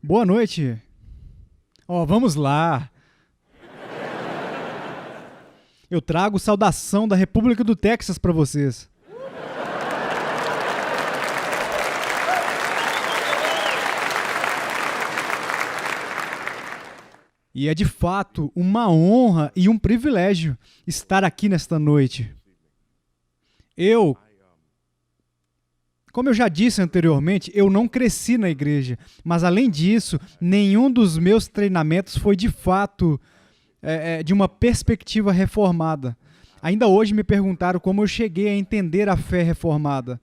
Boa noite. Vamos lá. Eu trago saudação da República do Texas para vocês. E é de fato uma honra e um privilégio estar aqui nesta noite. Como eu já disse anteriormente, eu não cresci na igreja, mas além disso, nenhum dos meus treinamentos foi de fato de uma perspectiva reformada. Ainda hoje me perguntaram como eu cheguei a entender a fé reformada.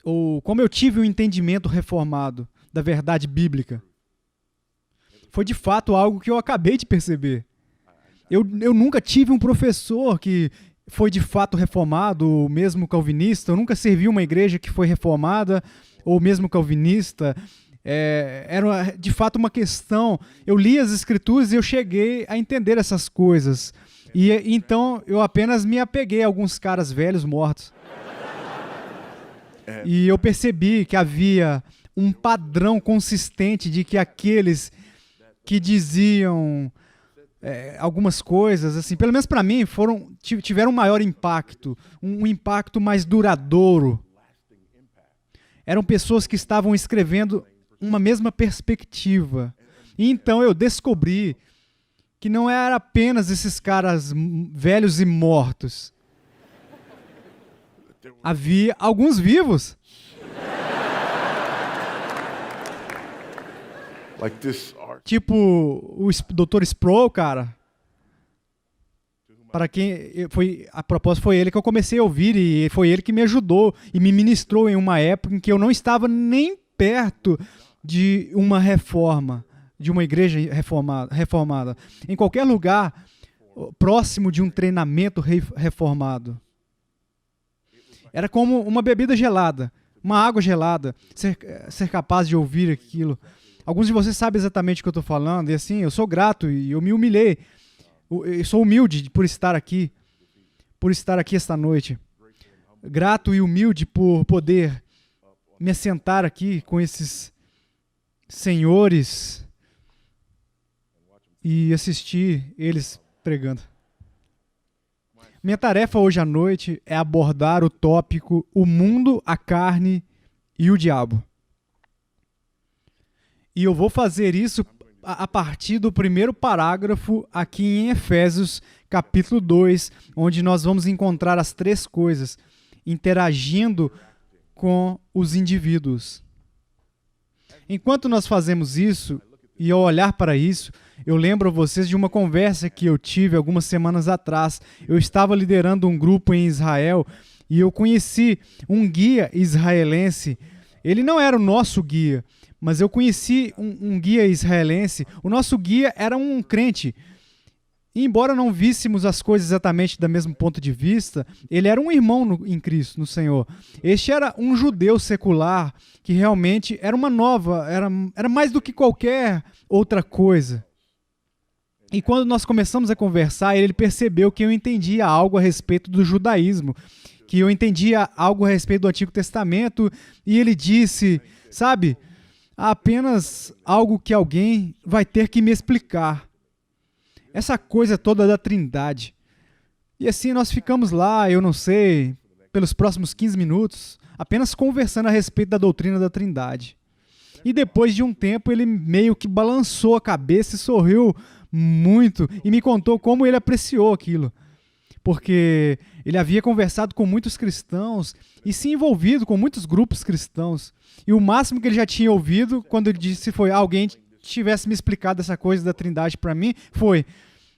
Ou como eu tive um entendimento reformado da verdade bíblica. Foi de fato algo que eu acabei de perceber. Eu nunca tive um professor que foi de fato reformado, ou mesmo calvinista. Eu nunca servi uma igreja que foi reformada, ou mesmo calvinista. Era de fato uma questão. Eu li as escrituras e eu cheguei a entender essas coisas. E então eu apenas me apeguei a alguns caras velhos mortos. E eu percebi que havia um padrão consistente de que aqueles que diziam algumas coisas, assim, pelo menos para mim, tiveram um maior impacto, um impacto mais duradouro. Eram pessoas que estavam escrevendo uma mesma perspectiva. E então eu descobri que não era apenas esses caras velhos e mortos. Havia alguns vivos. Tipo o Dr. Sproul, cara. Para quem a propósito, foi ele que eu comecei a ouvir e foi ele que me ajudou e me ministrou em uma época em que eu não estava nem perto de uma reforma, de uma igreja reformada. Em qualquer lugar próximo de um treinamento reformado. Era como uma bebida gelada, uma água gelada, ser capaz de ouvir aquilo. Alguns de vocês sabem exatamente o que eu estou falando, e assim, eu sou grato e eu me humilhei. Eu sou humilde por estar aqui esta noite. Grato e humilde por poder me assentar aqui com esses senhores e assistir eles pregando. Minha tarefa hoje à noite é abordar o tópico o mundo, a carne e o diabo. E eu vou fazer isso a partir do primeiro parágrafo aqui em Efésios, capítulo 2, onde nós vamos encontrar as três coisas interagindo com os indivíduos. Enquanto nós fazemos isso, e ao olhar para isso, eu lembro a vocês de uma conversa que eu tive algumas semanas atrás. Eu estava liderando um grupo em Israel e eu conheci um guia israelense. Ele não era o nosso guia, mas eu conheci um guia israelense. O nosso guia era um crente. E embora não víssemos as coisas exatamente do mesmo ponto de vista, ele era um irmão em Cristo, no Senhor. Este era um judeu secular que realmente era uma nova, era mais do que qualquer outra coisa. E quando nós começamos a conversar, ele percebeu que eu entendia algo a respeito do judaísmo, que eu entendia algo a respeito do Antigo Testamento, e ele disse, sabe, há apenas algo que alguém vai ter que me explicar. Essa coisa toda da Trindade. E assim nós ficamos lá, eu não sei, pelos próximos 15 minutos, apenas conversando a respeito da doutrina da Trindade. E depois de um tempo ele meio que balançou a cabeça e sorriu muito e me contou como ele apreciou aquilo. Porque ele havia conversado com muitos cristãos e se envolvido com muitos grupos cristãos. E o máximo que ele já tinha ouvido, quando ele disse foi alguém tivesse me explicado essa coisa da Trindade para mim, foi,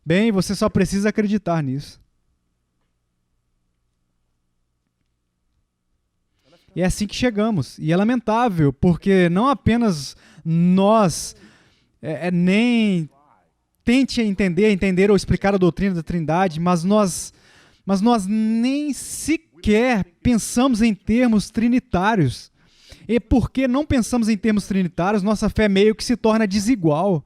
bem, você só precisa acreditar nisso. E é assim que chegamos. E é lamentável, porque não apenas nós nem tente entender ou explicar a doutrina da Trindade, mas nós nem sequer pensamos em termos trinitários. E porque não pensamos em termos trinitários, nossa fé meio que se torna desigual.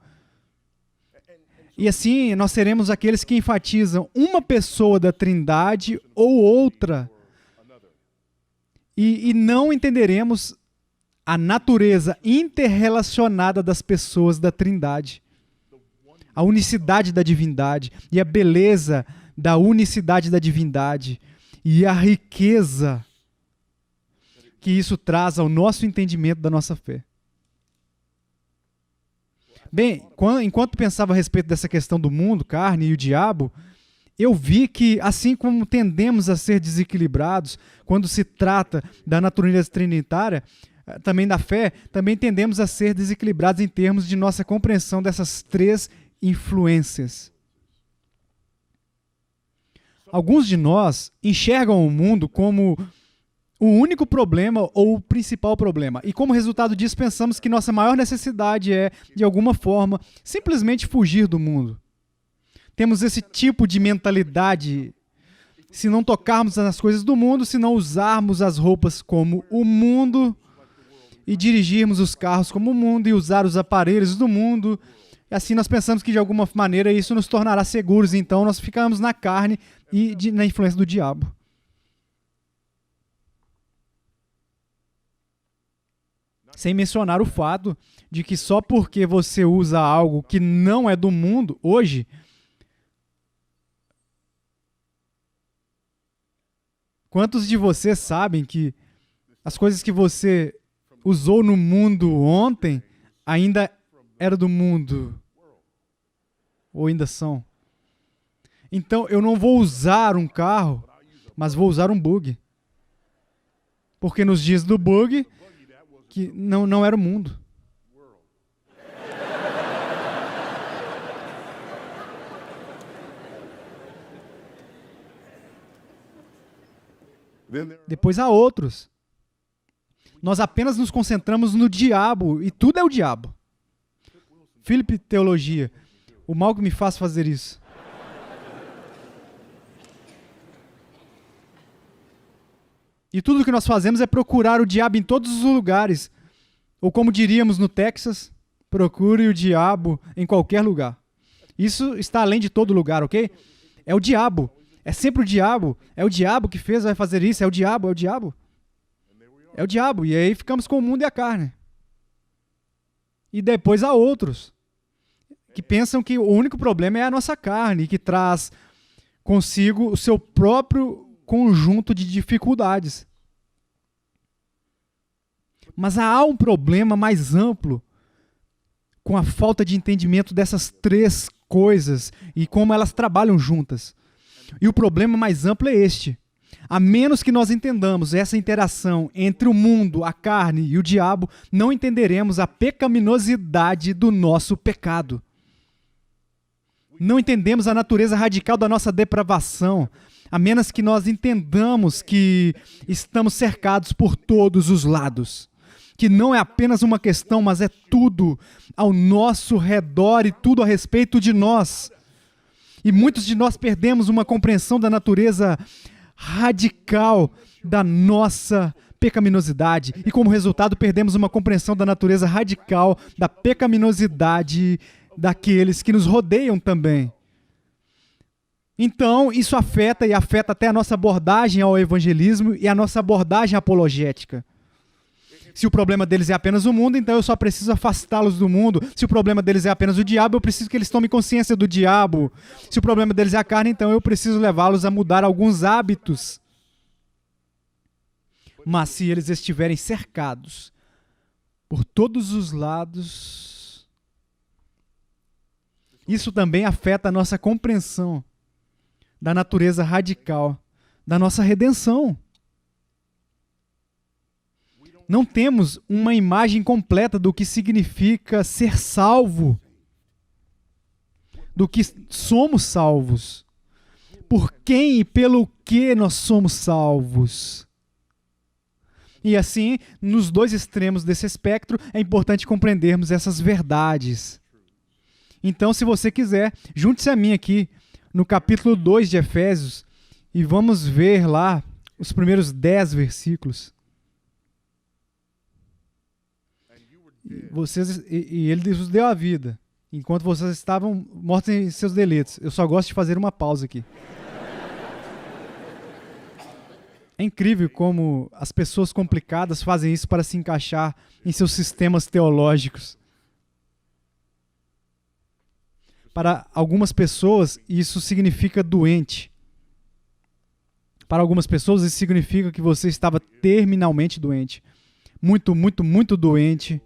E assim, nós seremos aqueles que enfatizam uma pessoa da Trindade ou outra. E não entenderemos a natureza interrelacionada das pessoas da Trindade, a unicidade da divindade e a beleza da unicidade da divindade e a riqueza que isso traz ao nosso entendimento da nossa fé. Bem, enquanto pensava a respeito dessa questão do mundo, carne e o diabo, eu vi que, assim como tendemos a ser desequilibrados quando se trata da natureza trinitária, também da fé, também tendemos a ser desequilibrados em termos de nossa compreensão dessas três influências. Alguns de nós enxergam o mundo como o único problema ou o principal problema. E como resultado disso, pensamos que nossa maior necessidade é, de alguma forma, simplesmente fugir do mundo. Temos esse tipo de mentalidade. Se não tocarmos nas coisas do mundo, se não usarmos as roupas como o mundo, e dirigirmos os carros como o mundo, e usar os aparelhos do mundo, e assim nós pensamos que de alguma maneira isso nos tornará seguros. Então nós ficamos na carne e na influência do diabo. Sem mencionar o fato de que só porque você usa algo que não é do mundo hoje, quantos de vocês sabem que as coisas que você usou no mundo ontem ainda eram do mundo? Ou ainda são? Então eu não vou usar um carro, mas vou usar um buggy. Porque nos dias do buggy, que não era o mundo. Depois há outros. Nós apenas nos concentramos no diabo e tudo é o diabo. Philip Teologia. O mal que me faz fazer isso. E tudo o que nós fazemos é procurar o diabo em todos os lugares. Ou como diríamos no Texas, procure o diabo em qualquer lugar. Isso está além de todo lugar, ok? É o diabo. É sempre o diabo. É o diabo que fez, vai fazer isso. É o diabo, é o diabo. É o diabo. E aí ficamos com o mundo e a carne. E depois há outros que pensam que o único problema é a nossa carne, que traz consigo o seu próprio conjunto de dificuldades. Mas há um problema mais amplo com a falta de entendimento dessas três coisas e como elas trabalham juntas. E o problema mais amplo é este. A menos que nós entendamos essa interação entre o mundo, a carne e o diabo, não entenderemos a pecaminosidade do nosso pecado. Não entendemos a natureza radical da nossa depravação, a menos que nós entendamos que estamos cercados por todos os lados. Que não é apenas uma questão, mas é tudo ao nosso redor e tudo a respeito de nós. E muitos de nós perdemos uma compreensão da natureza radical da nossa pecaminosidade. E como resultado, perdemos uma compreensão da natureza radical da pecaminosidade daqueles que nos rodeiam também. Então, isso afeta e afeta até a nossa abordagem ao evangelismo e a nossa abordagem apologética. Se o problema deles é apenas o mundo, então eu só preciso afastá-los do mundo. Se o problema deles é apenas o diabo, eu preciso que eles tomem consciência do diabo. Se o problema deles é a carne, então eu preciso levá-los a mudar alguns hábitos. Mas se eles estiverem cercados por todos os lados, isso também afeta a nossa compreensão da natureza radical da nossa redenção. Não temos uma imagem completa do que significa ser salvo, do que somos salvos, por quem e pelo que nós somos salvos. E assim, nos dois extremos desse espectro, é importante compreendermos essas verdades. Então, se você quiser, junte-se a mim aqui no capítulo 2 de Efésios e vamos ver lá os primeiros 10 versículos. E ele vos deu a vida, enquanto vocês estavam mortos em seus delitos. Eu só gosto de fazer uma pausa aqui. É incrível como as pessoas complicadas fazem isso para se encaixar em seus sistemas teológicos. Para algumas pessoas, isso significa doente. Para algumas pessoas, isso significa que você estava terminalmente doente. Muito, muito, muito doente.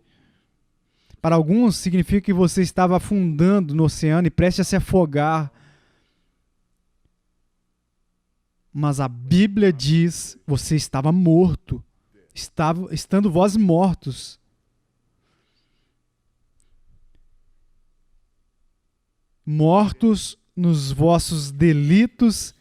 Para alguns, significa que você estava afundando no oceano e prestes a se afogar. Mas a Bíblia diz, você estava morto. Estando vós mortos. Mortos nos vossos delitos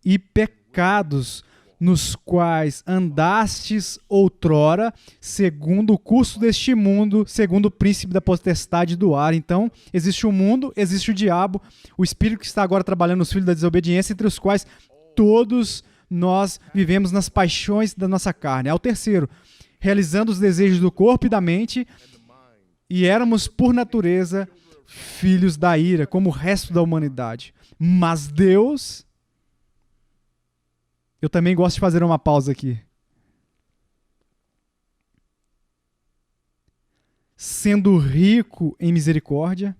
e pecados, nos quais andastes outrora, segundo o curso deste mundo, segundo o príncipe da potestade do ar. Então, existe o mundo, existe o diabo, o espírito que está agora trabalhando nos filhos da desobediência, entre os quais todos nós vivemos nas paixões da nossa carne. Ao terceiro, realizando os desejos do corpo e da mente, e éramos, por natureza, filhos da ira, como o resto da humanidade. Mas Deus... Eu também gosto de fazer uma pausa aqui. Sendo rico em misericórdia,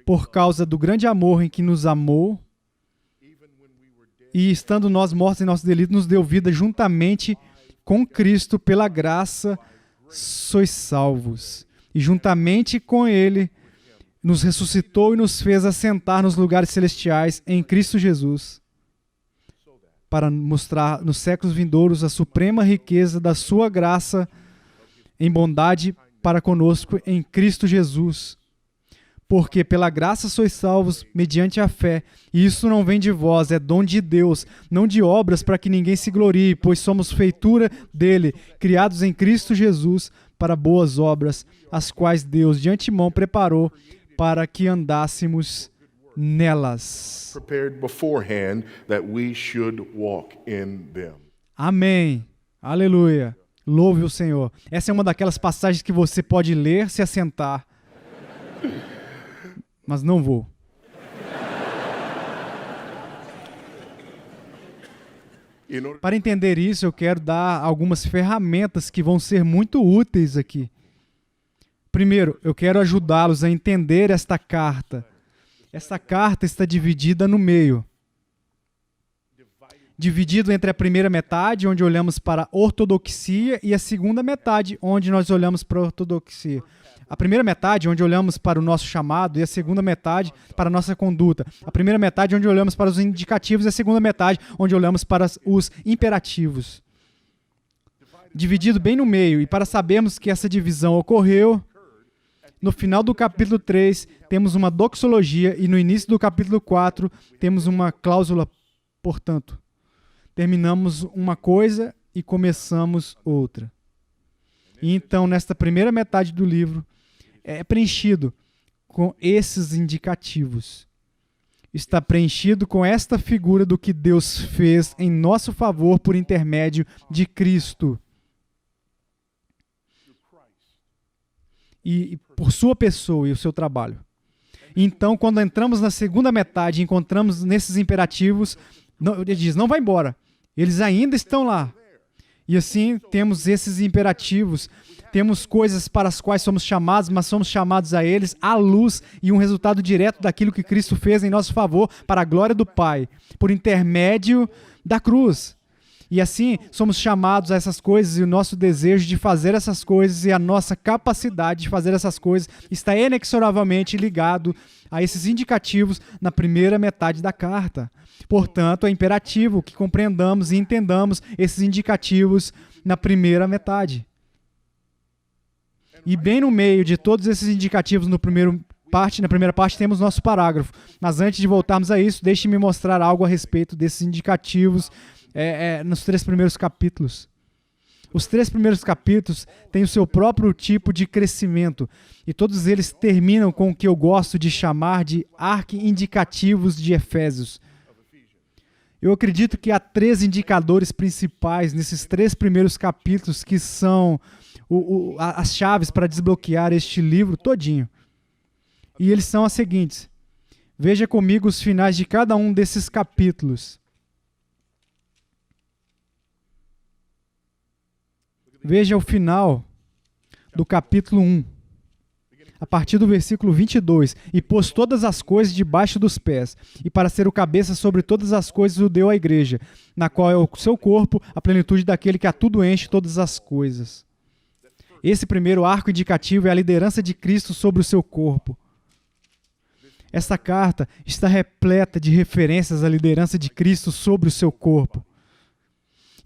por causa do grande amor em que nos amou, e estando nós mortos em nosso delito, nos deu vida juntamente com Cristo, pela graça sois salvos. E juntamente com Ele, nos ressuscitou e nos fez assentar nos lugares celestiais em Cristo Jesus, para mostrar nos séculos vindouros a suprema riqueza da sua graça em bondade para conosco em Cristo Jesus. Porque pela graça sois salvos mediante a fé, e isso não vem de vós, é dom de Deus, não de obras para que ninguém se glorie, pois somos feitura dele, criados em Cristo Jesus para boas obras, as quais Deus de antemão preparou para que andássemos nelas. Prepared beforehand that we should walk in them. Amém. Aleluia. Louve o Senhor. Essa é uma daquelas passagens que você pode ler, se assentar. Mas não vou. Para entender isso, eu quero dar algumas ferramentas que vão ser muito úteis aqui. Primeiro, eu quero ajudá-los a entender esta carta. Esta carta está dividida no meio. Dividido entre a primeira metade, onde olhamos para a ortodoxia, e a segunda metade, onde nós olhamos para a ortodoxia. A primeira metade, onde olhamos para o nosso chamado, e a segunda metade para a nossa conduta. A primeira metade, onde olhamos para os indicativos, e a segunda metade, onde olhamos para os imperativos. Dividido bem no meio, e para sabermos que essa divisão ocorreu, no final do capítulo 3, temos uma doxologia, e no início do capítulo 4, temos uma cláusula, portanto. Terminamos uma coisa e começamos outra. E então, nesta primeira metade do livro, é preenchido com esses indicativos. Está preenchido com esta figura do que Deus fez em nosso favor por intermédio de Cristo. E por sua pessoa e o seu trabalho. Então, quando entramos na segunda metade e encontramos nesses imperativos, ele diz, não vai embora. Eles ainda estão lá. E assim, temos esses imperativos. Temos coisas para as quais somos chamados, mas somos chamados a eles à luz e um resultado direto daquilo que Cristo fez em nosso favor para a glória do Pai, por intermédio da cruz. E assim, somos chamados a essas coisas e o nosso desejo de fazer essas coisas e a nossa capacidade de fazer essas coisas está inexoravelmente ligado a esses indicativos na primeira metade da carta. Portanto, é imperativo que compreendamos e entendamos esses indicativos na primeira metade. E bem no meio de todos esses indicativos na primeira parte temos nosso parágrafo. Mas antes de voltarmos a isso, deixe-me mostrar algo a respeito desses indicativos nos 3 primeiros capítulos. Os 3 primeiros capítulos têm o seu próprio tipo de crescimento, e todos eles terminam com o que eu gosto de chamar de arqui-indicativos de Efésios. Eu acredito que há 3 indicadores principais nesses 3 primeiros capítulos que são as chaves para desbloquear este livro todinho. E eles são as seguintes. Veja comigo os finais de cada um desses capítulos. Veja o final do capítulo 1, a partir do versículo 22. E pôs todas as coisas debaixo dos pés, e para ser o cabeça sobre todas as coisas o deu à igreja, na qual é o seu corpo, a plenitude daquele que a tudo enche todas as coisas. Esse primeiro arco indicativo é a liderança de Cristo sobre o seu corpo. Esta carta está repleta de referências à liderança de Cristo sobre o seu corpo.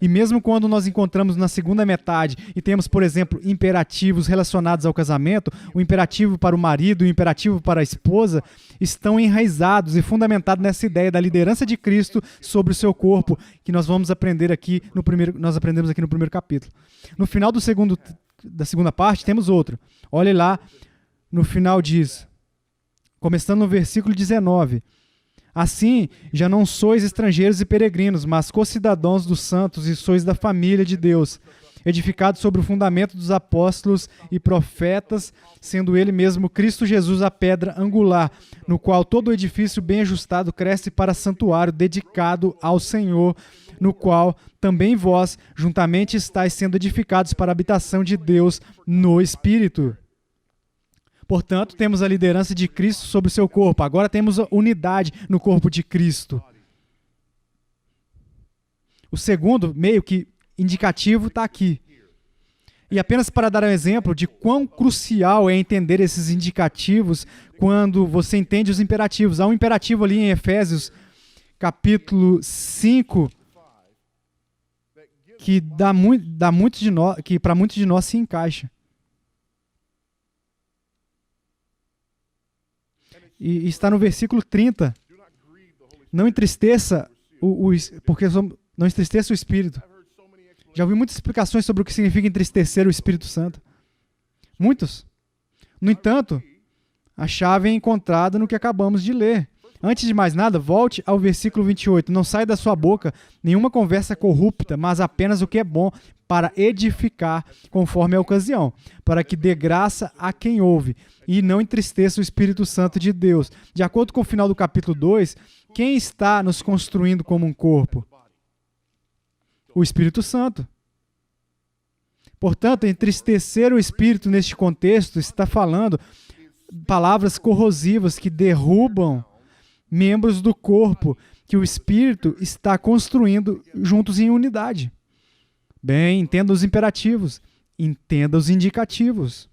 E mesmo quando nós encontramos na segunda metade e temos, por exemplo, imperativos relacionados ao casamento, o imperativo para o marido e o imperativo para a esposa estão enraizados e fundamentados nessa ideia da liderança de Cristo sobre o seu corpo, que nós vamos aprender aqui nós aprendemos aqui no primeiro capítulo. No final da segunda parte temos outro. Olhe lá no final diz, começando no versículo 19. Assim, já não sois estrangeiros e peregrinos, mas co-cidadãos dos santos e sois da família de Deus, edificados sobre o fundamento dos apóstolos e profetas, sendo ele mesmo Cristo Jesus a pedra angular, no qual todo o edifício bem ajustado cresce para santuário dedicado ao Senhor, no qual também vós juntamente estáis sendo edificados para a habitação de Deus no Espírito. Portanto, temos a liderança de Cristo sobre o seu corpo. Agora temos a unidade no corpo de Cristo. O segundo, meio que indicativo, está aqui. E apenas para dar um exemplo de quão crucial é entender esses indicativos quando você entende os imperativos. Há um imperativo ali em Efésios, capítulo 5, que para muitos de nós se encaixa. E está no versículo 30. Não entristeça não entristeça o Espírito. Já ouvi muitas explicações sobre o que significa entristecer o Espírito Santo. Muitos. No entanto, a chave é encontrada no que acabamos de ler. Antes de mais nada, volte ao versículo 28. Não sai da sua boca nenhuma conversa corrupta, mas apenas o que é bom para edificar conforme a ocasião, para que dê graça a quem ouve e não entristeça o Espírito Santo de Deus. De acordo com o final do capítulo 2, quem está nos construindo como um corpo? O Espírito Santo. Portanto, entristecer o Espírito neste contexto está falando palavras corrosivas que derrubam membros do corpo que o Espírito está construindo juntos em unidade. Bem, entenda os imperativos, entenda os indicativos.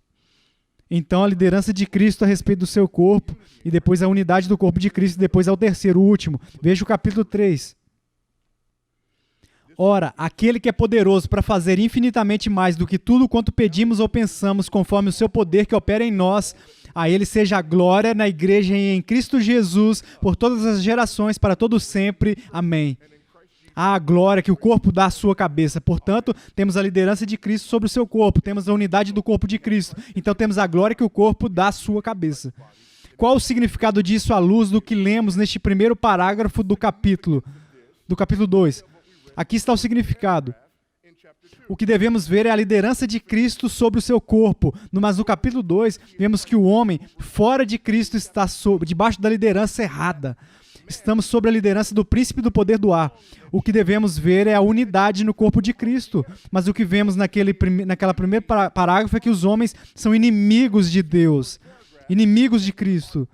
Então, a liderança de Cristo a respeito do seu corpo, e depois a unidade do corpo de Cristo, e depois ao terceiro, o último. Veja o capítulo 3. Ora, aquele que é poderoso para fazer infinitamente mais do que tudo quanto pedimos ou pensamos, conforme o seu poder que opera em nós, a ele seja a glória na igreja e em Cristo Jesus, por todas as gerações, para todo sempre. Amém. A glória que o corpo dá à sua cabeça. Portanto, temos a liderança de Cristo sobre o seu corpo, temos a unidade do corpo de Cristo. Então, temos a glória que o corpo dá à sua cabeça. Qual o significado disso à luz do que lemos neste primeiro parágrafo do capítulo 2? Aqui está o significado. O que devemos ver é a liderança de Cristo sobre o seu corpo. Mas no capítulo 2, vemos que o homem fora de Cristo está debaixo da liderança errada. Estamos sob a liderança do príncipe do poder do ar. O que devemos ver é a unidade no corpo de Cristo. Mas o que vemos naquela primeiro parágrafo é que os homens são inimigos de Deus, inimigos de Cristo.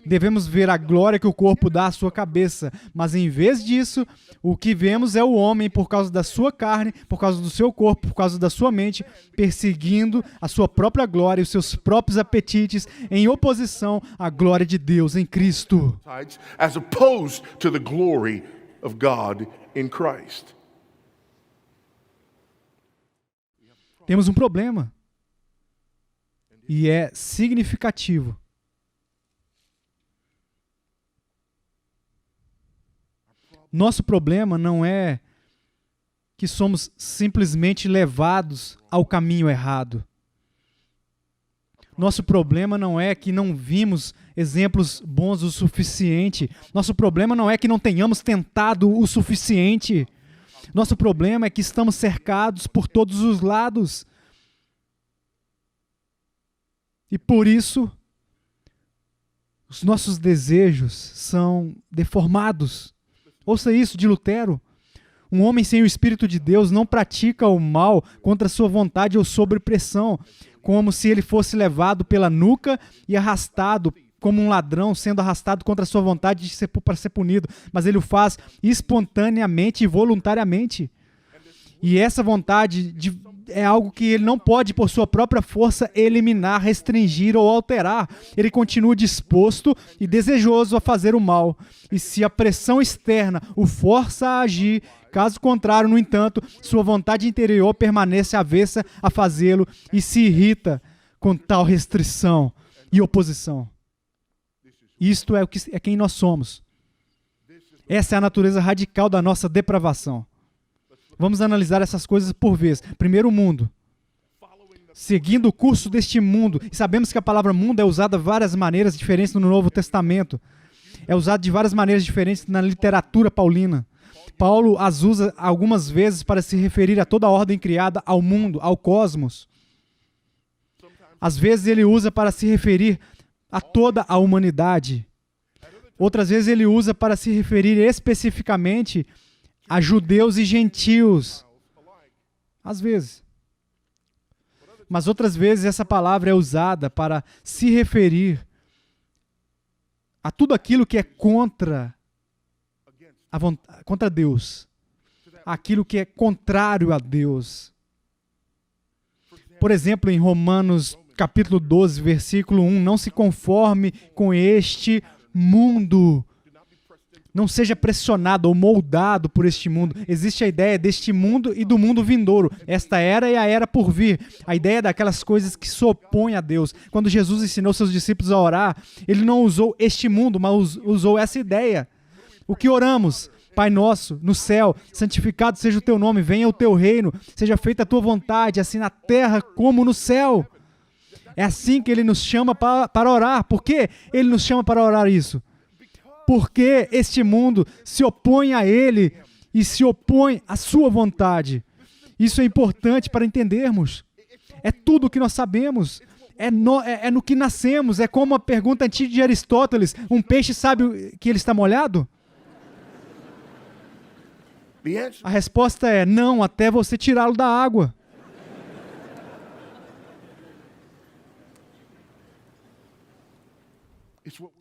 Devemos ver a glória que o corpo dá à sua cabeça. Mas em vez disso, o que vemos é o homem, por causa da sua carne, por causa do seu corpo, por causa da sua mente, perseguindo a sua própria glória e os seus próprios apetites em oposição à glória de Deus em Cristo. As opposed to the glory of God in Christ. Temos um problema. E é significativo. Nosso problema não é que somos simplesmente levados ao caminho errado. Nosso problema não é que não vimos exemplos bons o suficiente. Nosso problema não é que não tenhamos tentado o suficiente. Nosso problema é que estamos cercados por todos os lados. E por isso, os nossos desejos são deformados. Ouça isso de Lutero. Um homem sem o Espírito de Deus não pratica o mal contra sua vontade ou sob pressão, como se ele fosse levado pela nuca e arrastado como um ladrão, sendo arrastado contra a sua vontade para ser punido. Mas ele o faz espontaneamente e voluntariamente. E essa vontade é algo que ele não pode, por sua própria força, eliminar, restringir ou alterar. Ele continua disposto e desejoso a fazer o mal. E se a pressão externa o força a agir, caso contrário, no entanto, sua vontade interior permanece avessa a fazê-lo e se irrita com tal restrição e oposição. Isto é quem nós somos. Essa é a natureza radical da nossa depravação. Vamos analisar essas coisas por vez. Primeiro, o mundo. Seguindo o curso deste mundo. E sabemos que a palavra mundo é usada de várias maneiras diferentes no Novo Testamento. É usada de várias maneiras diferentes na literatura paulina. Paulo as usa algumas vezes para se referir a toda a ordem criada, ao mundo, ao cosmos. Às vezes ele usa para se referir a toda a humanidade. Outras vezes ele usa para se referir especificamente a judeus e gentios. Às vezes. Mas outras vezes essa palavra é usada para se referir a tudo aquilo que é contra Deus. Aquilo que é contrário a Deus. Por exemplo, em Romanos capítulo 12, versículo 1, não se conforme com este mundo. Não seja pressionado ou moldado por este mundo. Existe a ideia deste mundo e do mundo vindouro. Esta era e a era por vir. A ideia daquelas coisas que se opõem a Deus. Quando Jesus ensinou seus discípulos a orar, ele não usou este mundo, mas usou essa ideia. O que oramos? Pai nosso, no céu, santificado seja o teu nome, venha o teu reino, seja feita a tua vontade, assim na terra como no céu. É assim que ele nos chama para orar. Por que ele nos chama para orar isso? Porque este mundo se opõe a ele e se opõe à sua vontade. Isso é importante para entendermos. É tudo o que nós sabemos. É no que nascemos. É como a pergunta antiga de Aristóteles. Um peixe sabe que ele está molhado? A resposta é não, até você tirá-lo da água.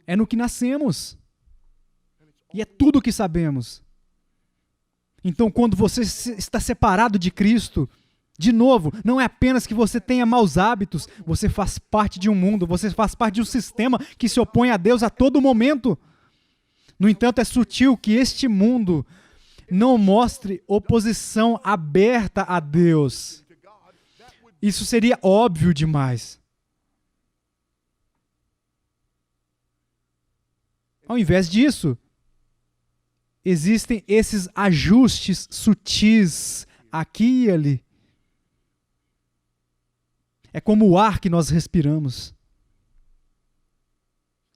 É no que nascemos. E é tudo o que sabemos. Então, quando você está separado de Cristo, de novo, não é apenas que você tenha maus hábitos, você faz parte de um mundo, você faz parte de um sistema que se opõe a Deus a todo momento. No entanto, é sutil que este mundo não mostre oposição aberta a Deus. Isso seria óbvio demais. Ao invés disso, existem esses ajustes sutis aqui e ali. É como o ar que nós respiramos.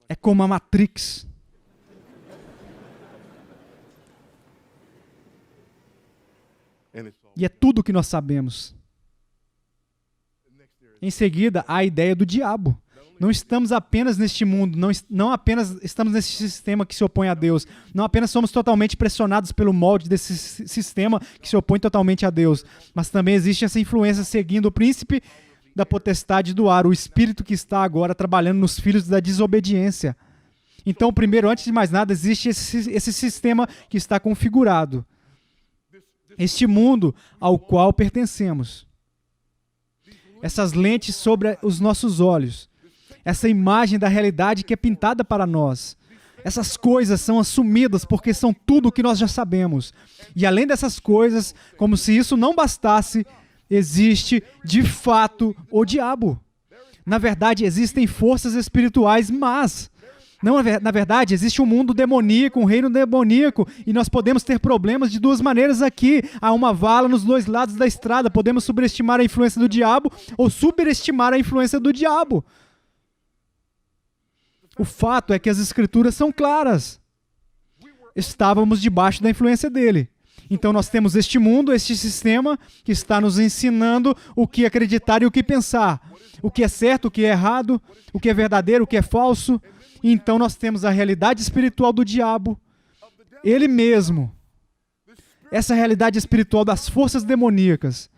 É como a Matrix. E é tudo o que nós sabemos. Em seguida, há a ideia do diabo. Não estamos apenas neste mundo, não apenas estamos nesse sistema que se opõe a Deus, não apenas somos totalmente pressionados pelo molde desse sistema que se opõe totalmente a Deus, mas também existe essa influência seguindo o príncipe da potestade do ar, o espírito que está agora trabalhando nos filhos da desobediência. Então, primeiro, antes de mais nada, existe esse sistema que está configurado. Este mundo ao qual pertencemos. Essas lentes sobre os nossos olhos. Essa imagem da realidade que é pintada para nós. Essas coisas são assumidas porque são tudo o que nós já sabemos. E além dessas coisas, como se isso não bastasse, existe, de fato, o diabo. Na verdade, existem forças espirituais más. Não, na verdade, existe um mundo demoníaco, um reino demoníaco, e nós podemos ter problemas de duas maneiras aqui. Há uma vala nos dois lados da estrada. Podemos subestimar a influência do diabo ou superestimar a influência do diabo. O fato é que as escrituras são claras. Estávamos debaixo da influência dele. Então nós temos este mundo, este sistema que está nos ensinando o que acreditar e o que pensar. O que é certo, o que é errado, o que é verdadeiro, o que é falso. Então nós temos a realidade espiritual do diabo. Ele mesmo. essa realidade espiritual das forças demoníacas,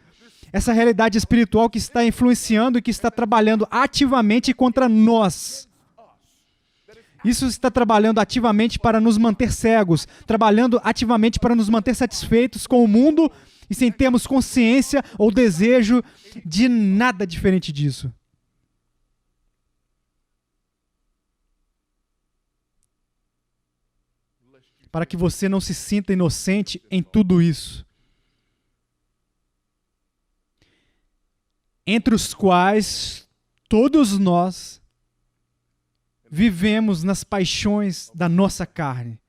essa realidade espiritual que está influenciando e que está trabalhando ativamente contra nós. Isso está trabalhando ativamente para nos manter cegos, trabalhando ativamente para nos manter satisfeitos com o mundo e sem termos consciência ou desejo de nada diferente disso. Para que você não se sinta inocente em tudo isso. Entre os quais todos nós vivemos nas paixões da nossa carne,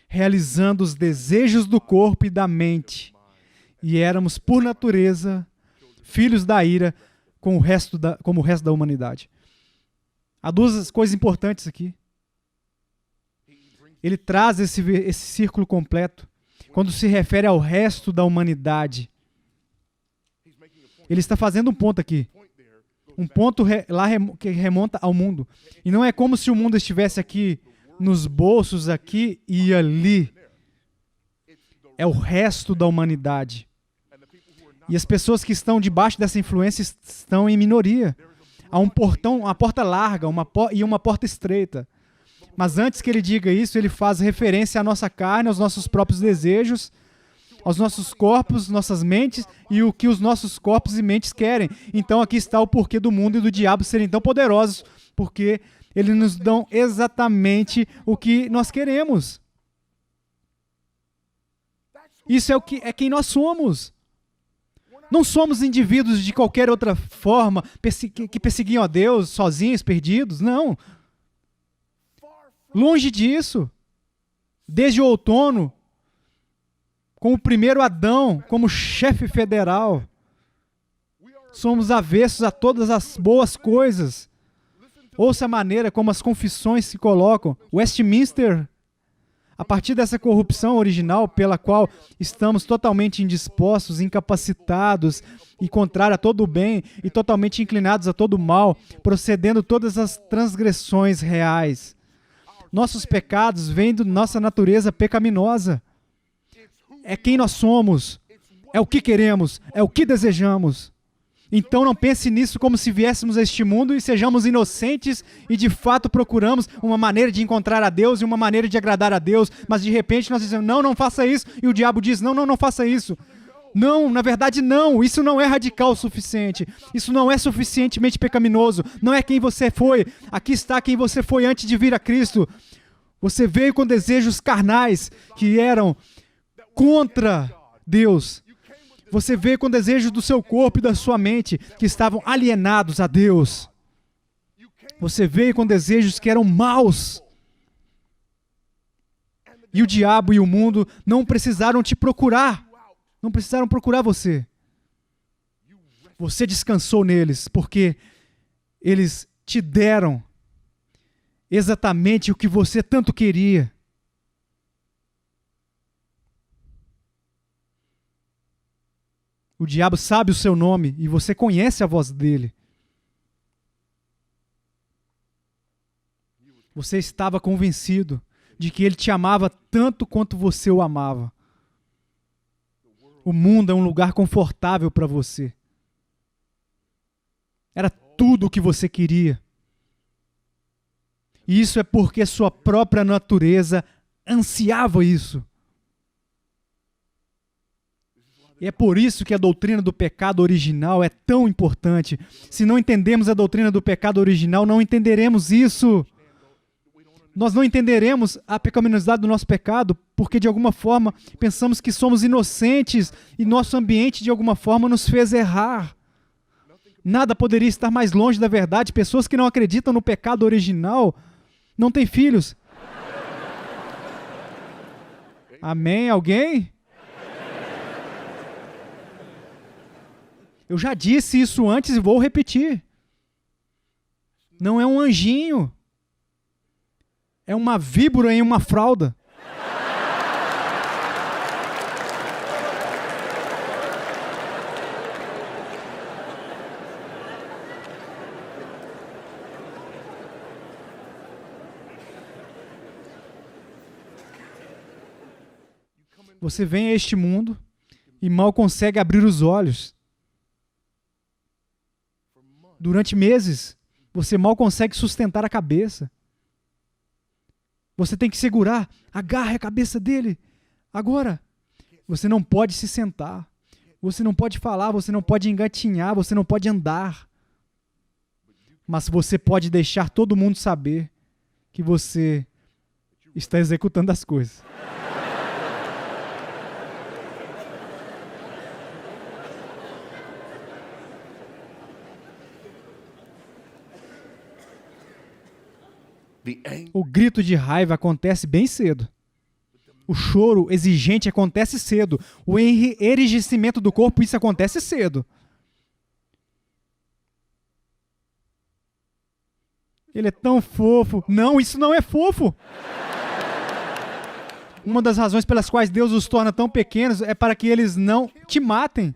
realizando os desejos do corpo e da mente, e éramos, por natureza, filhos da ira, como o resto da humanidade. Há duas coisas importantes aqui. Ele traz esse círculo completo quando se refere ao resto da humanidade. Ele está fazendo um ponto aqui. Um ponto que remonta ao mundo. E não é como se o mundo estivesse aqui nos bolsos, aqui e ali. É o resto da humanidade. E as pessoas que estão debaixo dessa influência estão em minoria. Há um portão, uma porta larga e uma porta estreita. Mas antes que ele diga isso, ele faz referência à nossa carne, aos nossos próprios desejos, aos nossos corpos, nossas mentes e o que os nossos corpos e mentes querem. Então aqui está o porquê do mundo e do diabo serem tão poderosos, porque eles nos dão exatamente o que nós queremos. Isso é quem nós somos. Não somos indivíduos de qualquer outra forma que perseguiam a Deus sozinhos, perdidos. Não. Longe disso. Desde o outono, com o primeiro Adão como chefe federal, somos avessos a todas as boas coisas. Ouça a maneira como as confissões se colocam. Westminster, a partir dessa corrupção original pela qual estamos totalmente indispostos, incapacitados e contrários a todo o bem e totalmente inclinados a todo o mal, procedendo todas as transgressões reais. Nossos pecados vêm da nossa natureza pecaminosa. É quem nós somos, é o que queremos, é o que desejamos. Então não pense nisso como se viéssemos a este mundo e sejamos inocentes e de fato procuramos uma maneira de encontrar a Deus e uma maneira de agradar a Deus, mas de repente nós dizemos, não faça isso, e o diabo diz, não faça isso. Não, na verdade não, isso não é radical o suficiente, isso não é suficientemente pecaminoso, não é quem você foi, aqui está quem você foi antes de vir a Cristo. Você veio com desejos carnais que eram contra Deus. Você veio com desejos do seu corpo e da sua mente que estavam alienados a Deus. Você veio com desejos que eram maus. E o diabo e o mundo não precisaram te procurar. Não precisaram procurar você. Você descansou neles porque eles te deram exatamente o que você tanto queria. O diabo sabe o seu nome e você conhece a voz dele. Você estava convencido de que ele te amava tanto quanto você o amava. O mundo é um lugar confortável para você. Era tudo o que você queria. E isso é porque sua própria natureza ansiava isso. E é por isso que a doutrina do pecado original é tão importante. Se não entendemos a doutrina do pecado original, não entenderemos isso. Nós não entenderemos a pecaminosidade do nosso pecado, porque de alguma forma pensamos que somos inocentes e nosso ambiente de alguma forma nos fez errar. Nada poderia estar mais longe da verdade. Pessoas que não acreditam no pecado original não têm filhos. Amém? Alguém? Eu já disse isso antes e vou repetir. Não é um anjinho. É uma víbora em uma fralda. Você vem a este mundo e mal consegue abrir os olhos. Durante meses, você mal consegue sustentar a cabeça. Você tem que segurar, agarre a cabeça dele. Agora, você não pode se sentar. Você não pode falar, você não pode engatinhar, você não pode andar. Mas você pode deixar todo mundo saber que você está executando as coisas. O grito de raiva acontece bem cedo. O choro exigente acontece cedo. O enrijecimento do corpo, isso acontece cedo. Ele é tão fofo. Não, isso não é fofo. Uma das razões pelas quais Deus os torna tão pequenos é para que eles não te matem.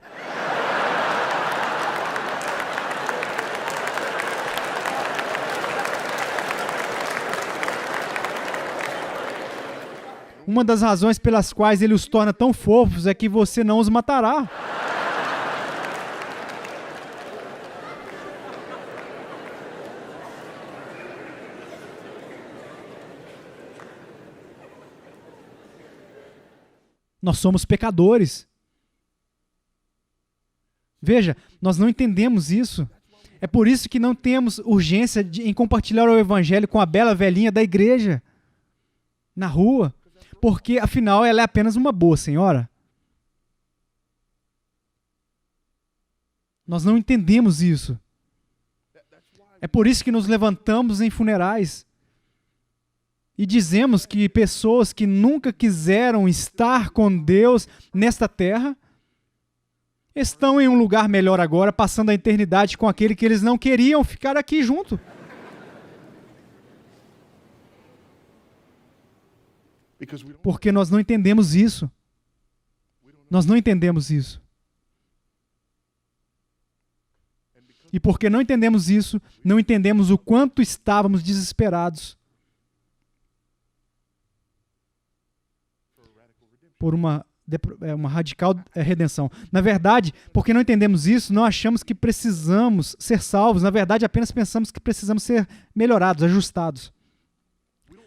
Uma das razões pelas quais ele os torna tão fofos é que você não os matará. Nós somos pecadores. Veja, nós não entendemos isso. É por isso que não temos urgência em compartilhar o evangelho com a bela velhinha da igreja, na rua. Porque, afinal, ela é apenas uma boa senhora. Nós não entendemos isso. É por isso que nos levantamos em funerais e dizemos que pessoas que nunca quiseram estar com Deus nesta terra estão em um lugar melhor agora, passando a eternidade com aquele que eles não queriam ficar aqui junto. Porque nós não entendemos isso. Nós não entendemos isso. E porque não entendemos isso, não entendemos o quanto estávamos desesperados por uma radical redenção. Na verdade, porque não entendemos isso, não achamos que precisamos ser salvos. Na verdade, apenas pensamos que precisamos ser melhorados, ajustados.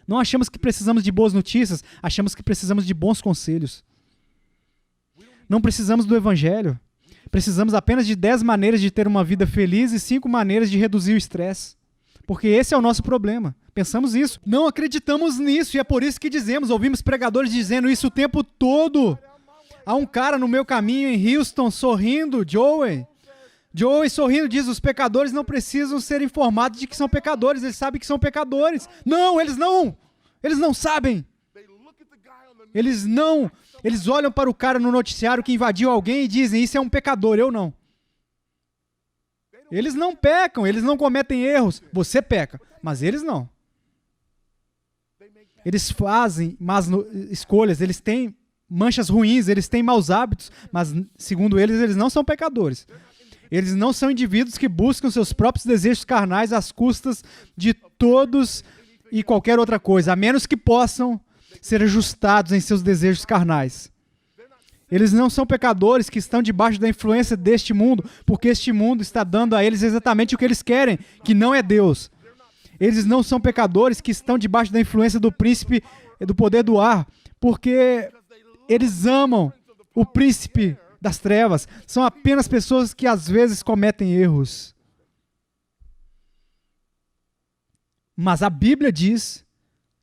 Não achamos que precisamos de boas notícias, achamos que precisamos de bons conselhos. Não precisamos do evangelho. Precisamos apenas de 10 maneiras de ter uma vida feliz e 5 maneiras de reduzir o estresse. Porque esse é o nosso problema. Pensamos isso. Não acreditamos nisso e é por isso que dizemos, ouvimos pregadores dizendo isso o tempo todo. Há um cara no meu caminho em Houston sorrindo, Joey sorrindo diz, os pecadores não precisam ser informados de que são pecadores, eles sabem que são pecadores. Não, eles não sabem. Eles olham para o cara no noticiário que invadiu alguém e dizem, isso é um pecador, eu não. Eles não pecam, eles não cometem erros. Você peca, mas eles não. Eles fazem más escolhas, eles têm manchas ruins, eles têm maus hábitos, mas segundo eles não são pecadores. Eles não são indivíduos que buscam seus próprios desejos carnais às custas de todos e qualquer outra coisa, a menos que possam ser ajustados em seus desejos carnais. Eles não são pecadores que estão debaixo da influência deste mundo, porque este mundo está dando a eles exatamente o que eles querem, que não é Deus. Eles não são pecadores que estão debaixo da influência do príncipe do poder do ar, porque eles amam o príncipe das trevas. São apenas pessoas que às vezes cometem erros. Mas a Bíblia diz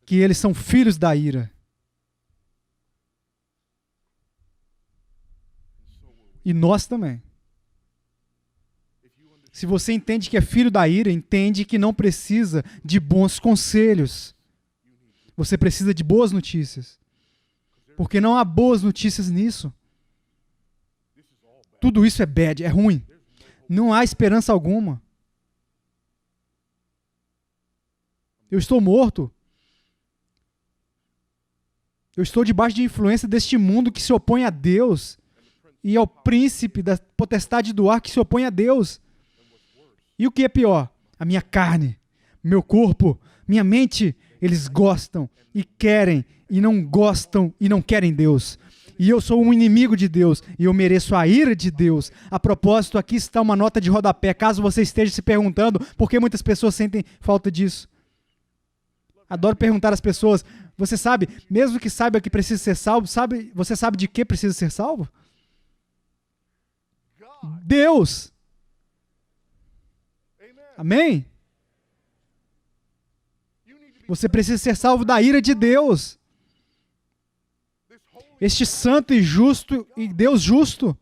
que eles são filhos da ira. E nós também. Se você entende que é filho da ira, entende que não precisa de bons conselhos. Você precisa de boas notícias. Porque não há boas notícias nisso. Tudo isso é bad, é ruim. Não há esperança alguma. Eu estou morto. Eu estou debaixo de influência deste mundo que se opõe a Deus e ao príncipe da potestade do ar que se opõe a Deus. E o que é pior? A minha carne, meu corpo, minha mente, eles gostam e querem e não gostam e não querem Deus. E eu sou um inimigo de Deus, e eu mereço a ira de Deus. A propósito, aqui está uma nota de rodapé, caso você esteja se perguntando por que muitas pessoas sentem falta disso. Adoro perguntar às pessoas, você sabe, mesmo que saiba que precisa ser salvo, você sabe de que precisa ser salvo? Deus. Amém? Você precisa ser salvo da ira de Deus. Este santo e justo e Deus justo.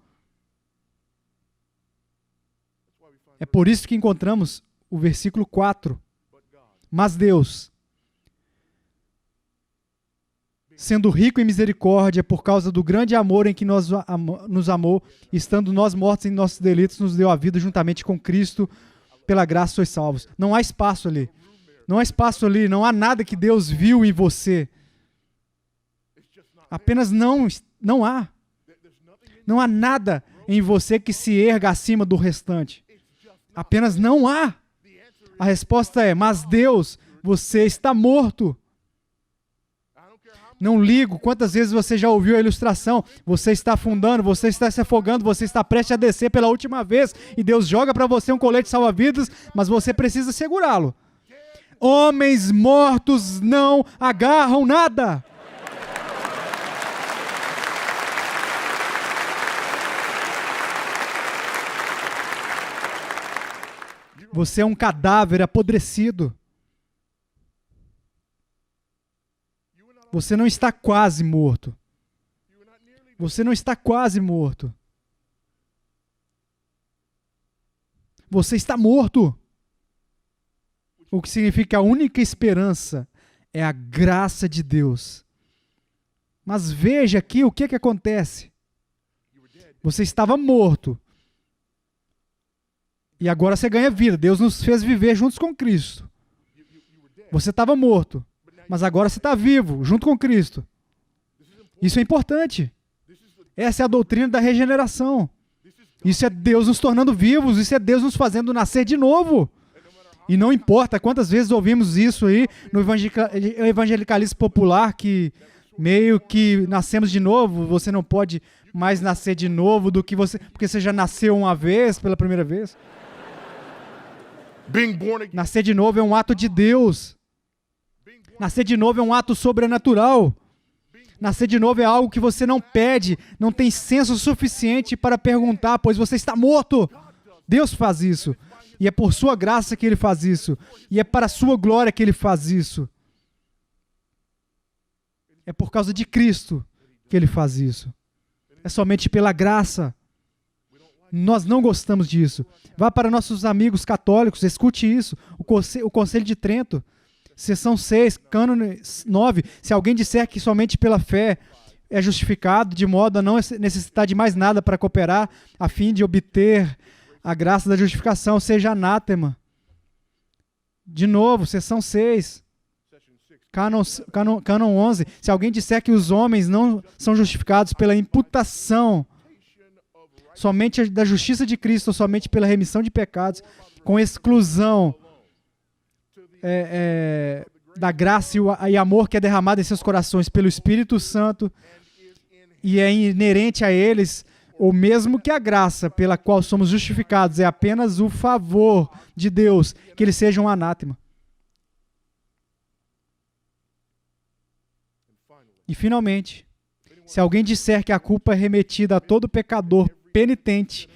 É por isso que encontramos o versículo 4. Mas Deus, sendo rico em misericórdia, por causa do grande amor em que nos amou, estando nós mortos em nossos delitos, nos deu a vida juntamente com Cristo, pela graça sois salvos. Não há espaço ali. Não há espaço ali, não há nada que Deus viu em você. Apenas não há. Não há nada em você que se erga acima do restante. Apenas não há. A resposta é, mas Deus, você está morto. Não ligo quantas vezes você já ouviu a ilustração. Você está afundando, você está se afogando, você está prestes a descer pela última vez e Deus joga para você um colete salva-vidas, mas você precisa segurá-lo. Homens mortos não agarram nada. Você é um cadáver apodrecido. Você não está quase morto. Você não está quase morto. Você está morto. O que significa que a única esperança é a graça de Deus. Mas veja aqui o que acontece. Você estava morto. E agora você ganha vida. Deus nos fez viver juntos com Cristo. Você estava morto. Mas agora você está vivo, junto com Cristo. Isso é importante. Essa é a doutrina da regeneração. Isso é Deus nos tornando vivos. Isso é Deus nos fazendo nascer de novo. E não importa quantas vezes ouvimos isso aí no evangelicalismo popular, que meio que nascemos de novo, você não pode mais nascer de novo do que você, porque você já nasceu uma vez, pela primeira vez. Nascer de novo é um ato de Deus. Nascer de novo é um ato sobrenatural. Nascer de novo é algo que você não pede, não tem senso suficiente para perguntar, pois você está morto. Deus faz isso. E é por sua graça que Ele faz isso. E é para a sua glória que Ele faz isso. É por causa de Cristo que Ele faz isso. É somente pela graça. Nós não gostamos disso. Vá para nossos amigos católicos, escute isso. O Conselho de Trento, seção 6, cânone 9. Se alguém disser que somente pela fé é justificado, de modo a não necessitar de mais nada para cooperar, a fim de obter a graça da justificação, seja anátema. De novo, seção 6, cânon 11. Se alguém disser que os homens não são justificados pela imputação somente da justiça de Cristo, ou somente pela remissão de pecados, com exclusão da graça e amor que é derramado em seus corações pelo Espírito Santo, e é inerente a eles, ou mesmo que a graça pela qual somos justificados é apenas o favor de Deus, que eles sejam um anátema. E finalmente, se alguém disser que a culpa é remetida a todo pecador penitente,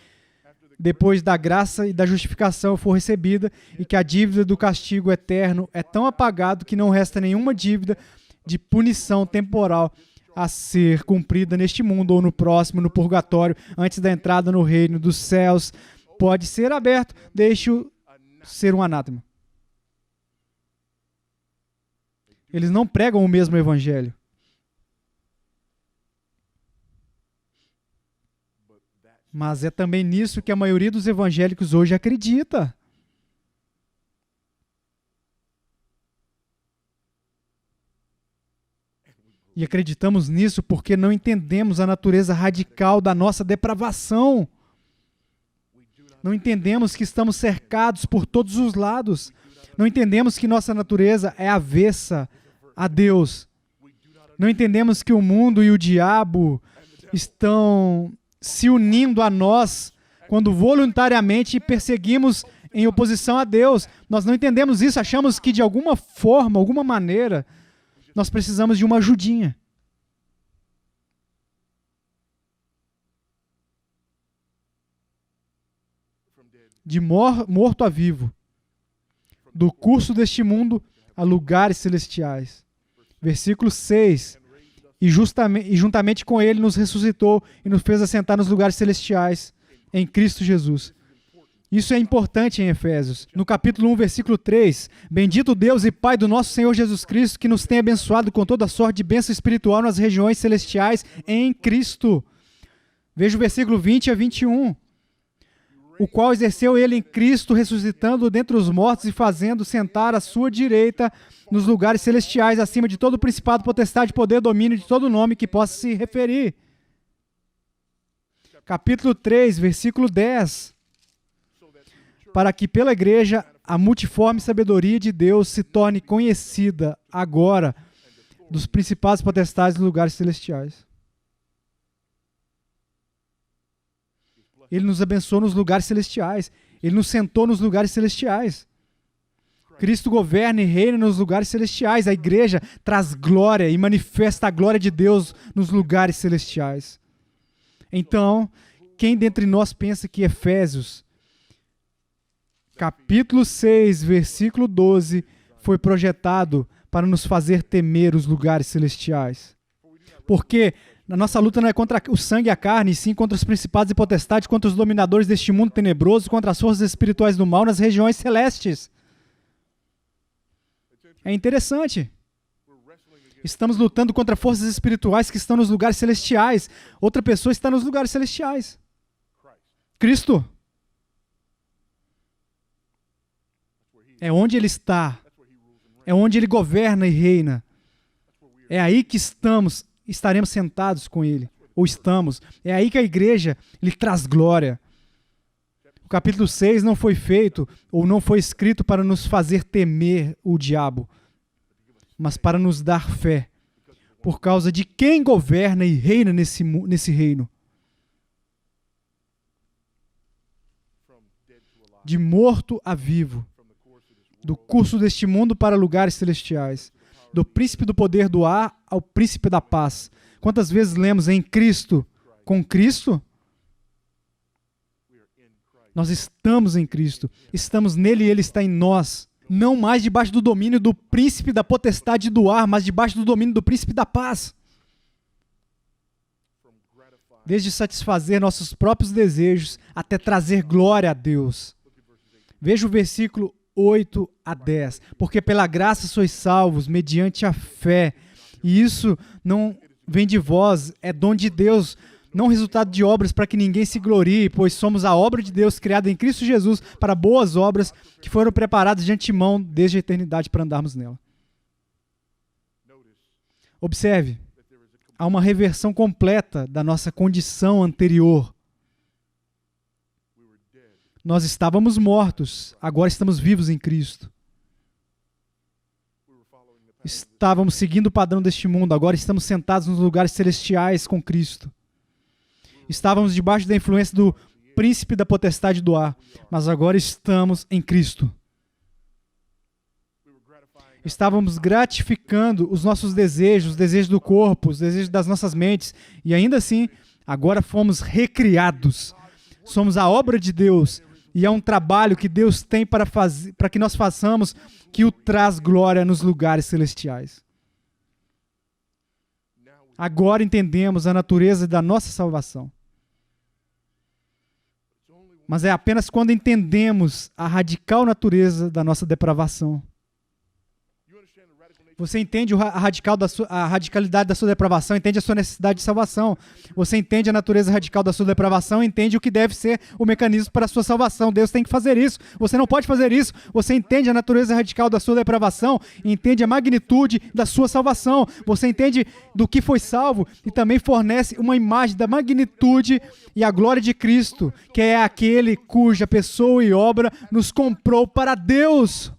depois da graça e da justificação for recebida, e que a dívida do castigo eterno é tão apagado que não resta nenhuma dívida de punição temporal a ser cumprida neste mundo ou no próximo, no purgatório, antes da entrada no reino dos céus, pode ser aberto, deixe-o ser um anátema. Eles não pregam o mesmo evangelho. Mas é também nisso que a maioria dos evangélicos hoje acredita. E acreditamos nisso porque não entendemos a natureza radical da nossa depravação. Não entendemos que estamos cercados por todos os lados. Não entendemos que nossa natureza é avessa a Deus. Não entendemos que o mundo e o diabo estão se unindo a nós quando voluntariamente perseguimos em oposição a Deus. Nós não entendemos isso, achamos que de alguma forma, alguma maneira, nós precisamos de uma ajudinha. De morto a vivo, do curso deste mundo a lugares celestiais. Versículo 6. E juntamente com ele nos ressuscitou e nos fez assentar nos lugares celestiais em Cristo Jesus. Isso é importante em Efésios. No capítulo 1, versículo 3, bendito Deus e Pai do nosso Senhor Jesus Cristo, que nos tem abençoado com toda sorte de bênção espiritual nas regiões celestiais em Cristo. Veja o versículo 20 a 21. O qual exerceu ele em Cristo, ressuscitando dentre os mortos e fazendo sentar à sua direita nos lugares celestiais, acima de todo principado, potestade, poder, domínio, de todo nome que possa se referir. Capítulo 3, versículo 10. Para que pela igreja a multiforme sabedoria de Deus se torne conhecida agora dos principados, potestades dos lugares celestiais. Ele nos abençoou nos lugares celestiais. Ele nos sentou nos lugares celestiais. Cristo governa e reina nos lugares celestiais. A igreja traz glória e manifesta a glória de Deus nos lugares celestiais. Então, quem dentre nós pensa que Efésios, capítulo 6, versículo 12, foi projetado para nos fazer temer os lugares celestiais? Porque a nossa luta não é contra o sangue e a carne, e sim contra os principados e potestades, contra os dominadores deste mundo tenebroso, contra as forças espirituais do mal nas regiões celestes. É interessante. Estamos lutando contra forças espirituais que estão nos lugares celestiais. Outra pessoa está nos lugares celestiais. Cristo. É onde Ele está. É onde Ele governa e reina. É aí que estaremos sentados com Ele. Ou estamos. É aí que a igreja lhe traz glória. O capítulo 6 não foi feito ou não foi escrito para nos fazer temer o diabo, mas para nos dar fé, por causa de quem governa e reina nesse reino. De morto a vivo, do curso deste mundo para lugares celestiais, do príncipe do poder do ar ao príncipe da paz. Quantas vezes lemos em Cristo? Com Cristo? Nós estamos em Cristo, estamos nele e ele está em nós. Não mais debaixo do domínio do príncipe da potestade do ar, mas debaixo do domínio do príncipe da paz. Desde satisfazer nossos próprios desejos até trazer glória a Deus. Veja o versículo 8 a 10. Porque pela graça sois salvos, mediante a fé. E isso não vem de vós, é dom de Deus, não resultado de obras para que ninguém se glorie, pois somos a obra de Deus criada em Cristo Jesus para boas obras que foram preparadas de antemão desde a eternidade para andarmos nela. Observe, há uma reversão completa da nossa condição anterior. Nós estávamos mortos, agora estamos vivos em Cristo. Estávamos seguindo o padrão deste mundo, agora estamos sentados nos lugares celestiais com Cristo. Estávamos debaixo da influência do príncipe da potestade do ar, mas agora estamos em Cristo. Estávamos gratificando os nossos desejos, os desejos do corpo, os desejos das nossas mentes, e ainda assim, agora fomos recriados. Somos a obra de Deus, e é um trabalho que Deus tem para que nós façamos, que o traz glória nos lugares celestiais. Agora entendemos a natureza da nossa salvação. Mas é apenas quando entendemos a radical natureza da nossa depravação. Você entende a radicalidade da sua depravação, entende a sua necessidade de salvação. Você entende a natureza radical da sua depravação, entende o que deve ser o mecanismo para a sua salvação. Deus tem que fazer isso. Você não pode fazer isso. Você entende a natureza radical da sua depravação, entende a magnitude da sua salvação. Você entende do que foi salvo e também fornece uma imagem da magnitude e a glória de Cristo, que é aquele cuja pessoa e obra nos comprou para Deus.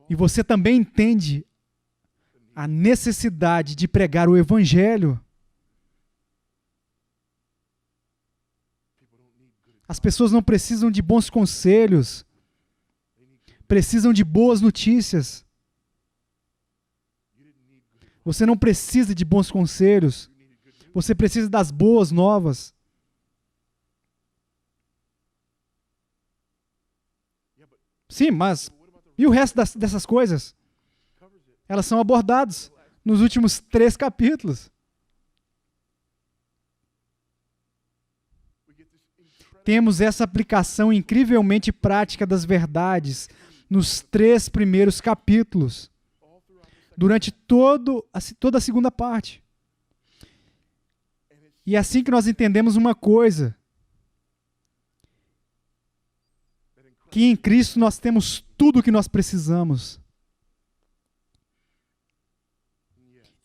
E você também entende a necessidade de pregar o Evangelho. As pessoas não precisam de bons conselhos, precisam de boas notícias. Você não precisa de bons conselhos, você precisa das boas novas. Sim, mas e o resto dessas coisas? Elas são abordadas nos últimos 3 capítulos. Temos essa aplicação incrivelmente prática das verdades nos 3 primeiros capítulos, durante toda a segunda parte. E é assim que nós entendemos uma coisa, que em Cristo nós temos tudo o que nós precisamos.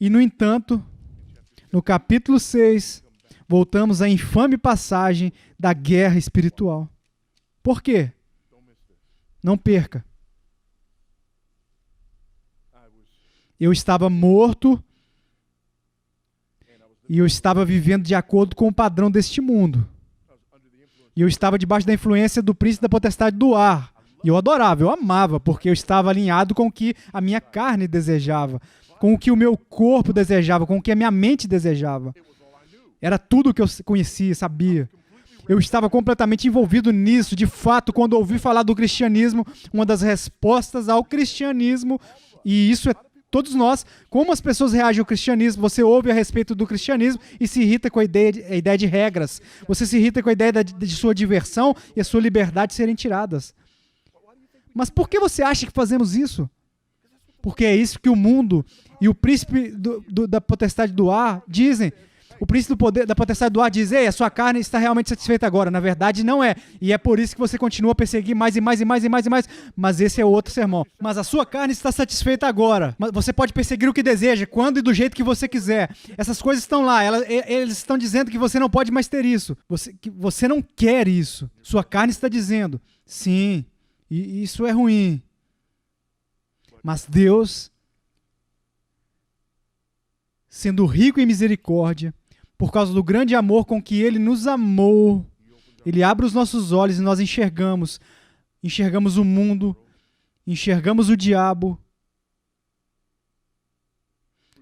E, no entanto, no capítulo 6, voltamos à infame passagem da guerra espiritual. Por quê? Não perca. Eu estava morto e eu estava vivendo de acordo com o padrão deste mundo. E eu estava debaixo da influência do príncipe da potestade do ar. E eu adorava, eu amava, porque eu estava alinhado com o que a minha carne desejava, com o que o meu corpo desejava, com o que a minha mente desejava. Era tudo o que eu conhecia, sabia. Eu estava completamente envolvido nisso. De fato, quando ouvi falar do cristianismo, uma das respostas ao cristianismo, e isso é todos nós, como as pessoas reagem ao cristianismo, você ouve a respeito do cristianismo e se irrita com a ideia de regras. Você se irrita com a ideia de sua diversão e a sua liberdade serem tiradas. Mas por que você acha que fazemos isso? Porque é isso que o mundo e o príncipe da potestade do ar dizem. O príncipe da potestade do ar diz: ei, a sua carne está realmente satisfeita agora. Na verdade, não é. E é por isso que você continua a perseguir mais e mais e mais e mais e mais. Mas esse é outro sermão. Mas a sua carne está satisfeita agora. Mas você pode perseguir o que deseja, quando e do jeito que você quiser. Essas coisas estão lá. Eles estão dizendo que você não pode mais ter isso. Que você não quer isso. Sua carne está dizendo: sim, e isso é ruim. Mas Deus, sendo rico em misericórdia, por causa do grande amor com que Ele nos amou, Ele abre os nossos olhos e nós enxergamos o mundo, enxergamos o diabo,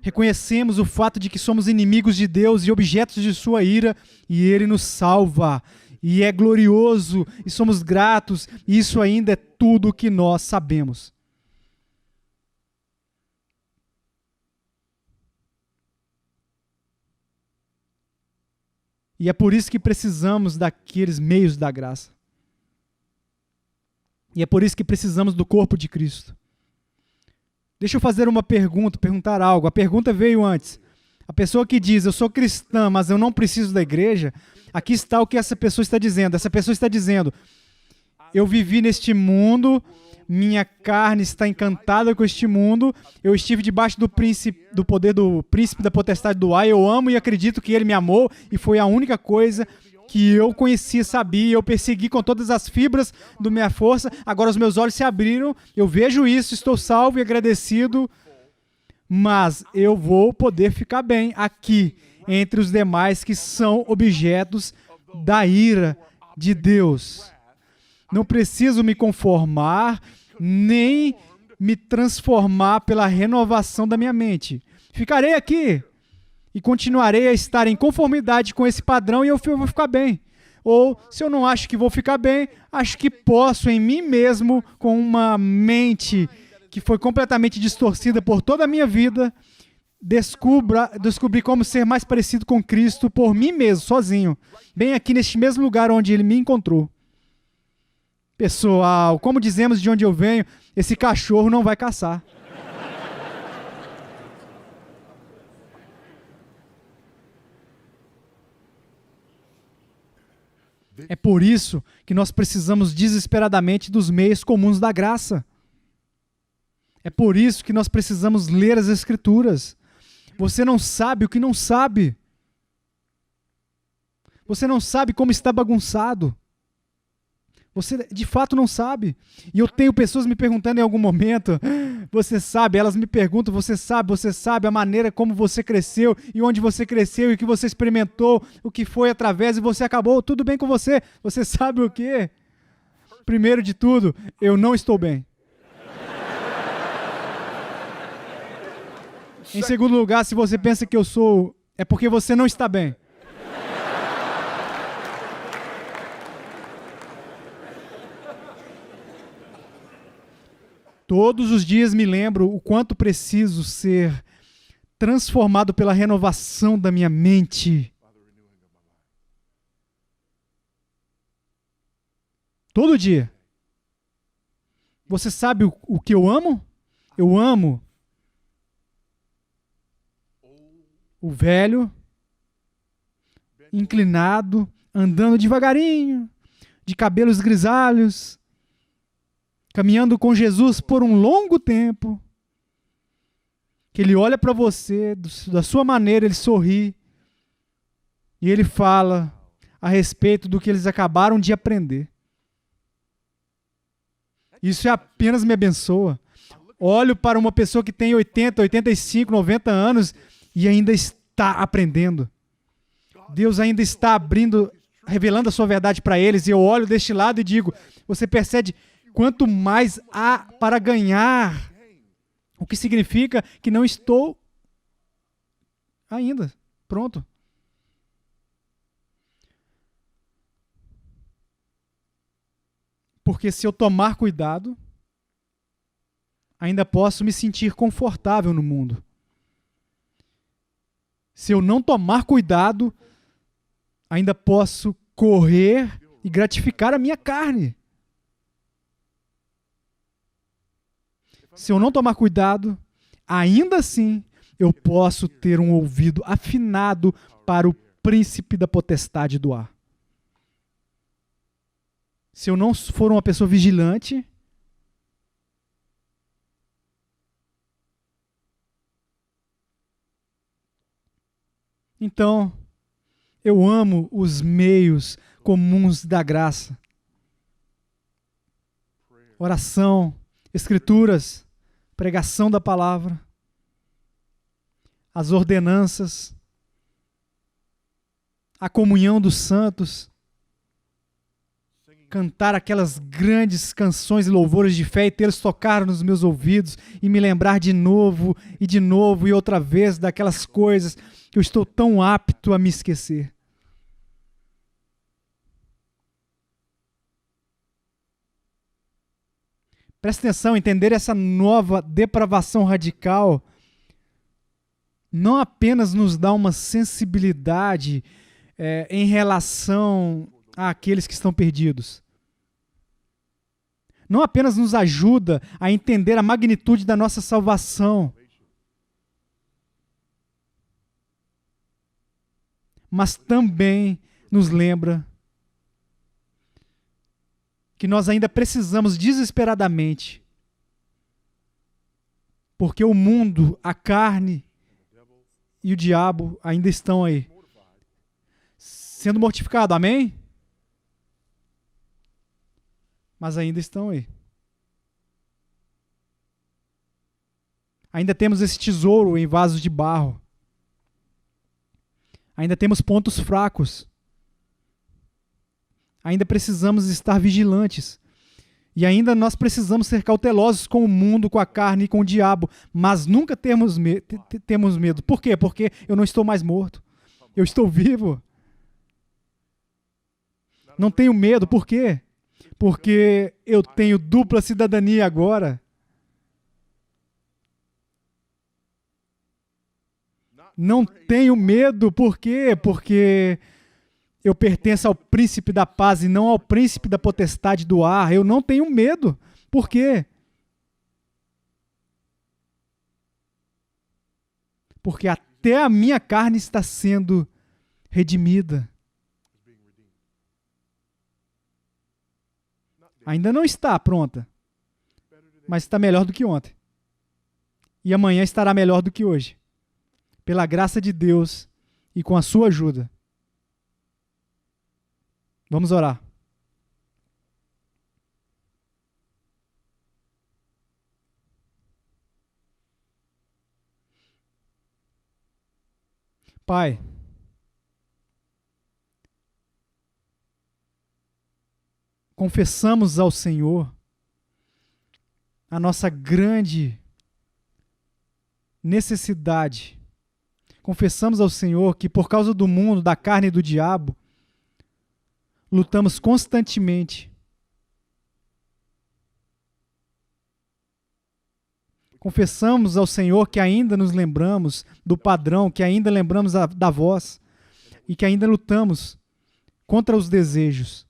reconhecemos o fato de que somos inimigos de Deus e objetos de sua ira, e Ele nos salva, e é glorioso, e somos gratos, e isso ainda é tudo o que nós sabemos. E é por isso que precisamos daqueles meios da graça. E é por isso que precisamos do corpo de Cristo. Deixa eu fazer uma pergunta, perguntar algo. A pergunta veio antes. A pessoa que diz: eu sou cristã, mas eu não preciso da igreja. Aqui está o que essa pessoa está dizendo. Essa pessoa está dizendo: eu vivi neste mundo, minha carne está encantada com este mundo, eu estive debaixo do poder do príncipe da potestade do ar, eu amo e acredito que ele me amou, e foi a única coisa que eu conhecia, sabia, eu persegui com todas as fibras da minha força, agora os meus olhos se abriram, eu vejo isso, estou salvo e agradecido, mas eu vou poder ficar bem aqui, entre os demais que são objetos da ira de Deus. Não preciso me conformar, nem me transformar pela renovação da minha mente. Ficarei aqui e continuarei a estar em conformidade com esse padrão e eu vou ficar bem. Ou, se eu não acho que vou ficar bem, acho que posso em mim mesmo, com uma mente que foi completamente distorcida por toda a minha vida, descobrir como ser mais parecido com Cristo por mim mesmo, sozinho, bem aqui neste mesmo lugar onde Ele me encontrou. Pessoal, como dizemos de onde eu venho, esse cachorro não vai caçar. É por isso que nós precisamos desesperadamente dos meios comuns da graça. É por isso que nós precisamos ler as Escrituras. Você não sabe o que não sabe. Você não sabe como está bagunçado. Você de fato não sabe. E eu tenho pessoas me perguntando em algum momento, você sabe, elas me perguntam, você sabe a maneira como você cresceu e onde você cresceu e o que você experimentou, o que foi através e você acabou, tudo bem com você? Você sabe o quê? Primeiro de tudo, eu não estou bem. Em segundo lugar, se você pensa que eu sou, é porque você não está bem. Todos os dias me lembro o quanto preciso ser transformado pela renovação da minha mente. Todo dia. Você sabe o que eu amo? Eu amo o velho, inclinado, andando devagarinho, de cabelos grisalhos, caminhando com Jesus por um longo tempo, que ele olha para você, da sua maneira, ele sorri, e ele fala a respeito do que eles acabaram de aprender. Isso apenas me abençoa. Olho para uma pessoa que tem 80, 85, 90 anos e ainda está aprendendo. Deus ainda está abrindo, revelando a sua verdade para eles, e eu olho deste lado e digo, você percebe quanto mais há para ganhar, o que significa que não estou ainda pronto. Porque se eu tomar cuidado, ainda posso me sentir confortável no mundo. Se eu não tomar cuidado, ainda posso correr e gratificar a minha carne. Se eu não tomar cuidado, ainda assim eu posso ter um ouvido afinado para o príncipe da potestade do ar. Se eu não for uma pessoa vigilante, então eu amo os meios comuns da graça. Oração, escrituras, pregação da palavra, as ordenanças, a comunhão dos santos, cantar aquelas grandes canções e louvores de fé e tê-los tocar nos meus ouvidos e me lembrar de novo e outra vez daquelas coisas que eu estou tão apto a me esquecer. Presta atenção, entender essa nova depravação radical não apenas nos dá uma sensibilidade em relação àqueles que estão perdidos. Não apenas nos ajuda a entender a magnitude da nossa salvação, mas também nos lembra que nós ainda precisamos desesperadamente, porque o mundo, a carne e o diabo ainda estão aí, sendo mortificados, amém? Mas ainda estão aí. Ainda temos esse tesouro em vasos de barro. Ainda temos pontos fracos. Ainda precisamos estar vigilantes. E ainda nós precisamos ser cautelosos com o mundo, com a carne e com o diabo. Mas nunca temos medo. Por quê? Porque eu não estou mais morto. Eu estou vivo. Não tenho medo. Por quê? Porque eu tenho dupla cidadania agora. Não tenho medo, por quê? Porque eu pertenço ao príncipe da paz e não ao príncipe da potestade do ar. Eu não tenho medo. Por quê? Porque até a minha carne está sendo redimida. Ainda não está pronta, mas está melhor do que ontem. E amanhã estará melhor do que hoje. Pela graça de Deus e com a sua ajuda. Vamos orar. Pai, confessamos ao Senhor a nossa grande necessidade. Confessamos ao Senhor que por causa do mundo, da carne e do diabo, lutamos constantemente. Confessamos ao Senhor que ainda nos lembramos do padrão, que ainda lembramos da voz e que ainda lutamos contra os desejos.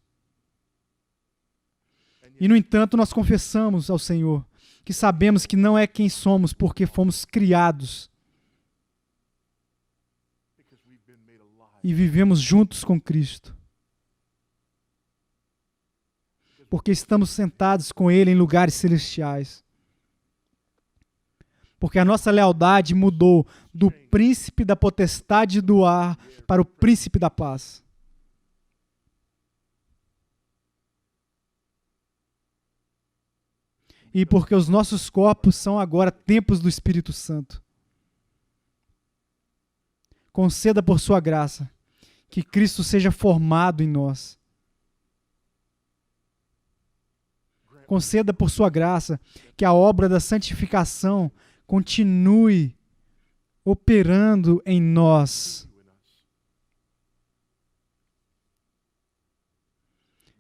E, no entanto, nós confessamos ao Senhor que sabemos que não é quem somos porque fomos criados e vivemos juntos com Cristo. Porque estamos sentados com Ele em lugares celestiais. Porque a nossa lealdade mudou do príncipe da potestade do ar para o príncipe da paz. E porque os nossos corpos são agora templos do Espírito Santo. Conceda por sua graça que Cristo seja formado em nós. Conceda por sua graça que a obra da santificação continue operando em nós.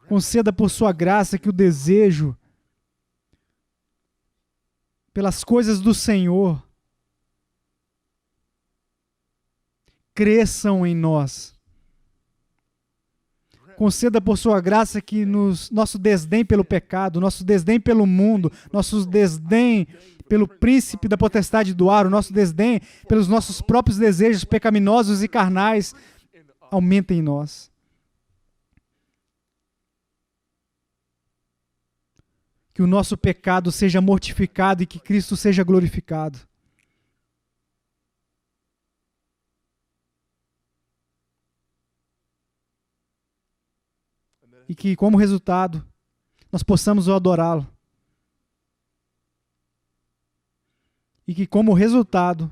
Conceda por sua graça que o desejo pelas coisas do Senhor cresçam em nós. Conceda por sua graça que nosso desdém pelo pecado, nosso desdém pelo mundo, nosso desdém pelo príncipe da potestade do ar, o nosso desdém pelos nossos próprios desejos pecaminosos e carnais aumentem em nós. Que o nosso pecado seja mortificado e que Cristo seja glorificado. E que, como resultado, nós possamos o adorá-lo. E que, como resultado,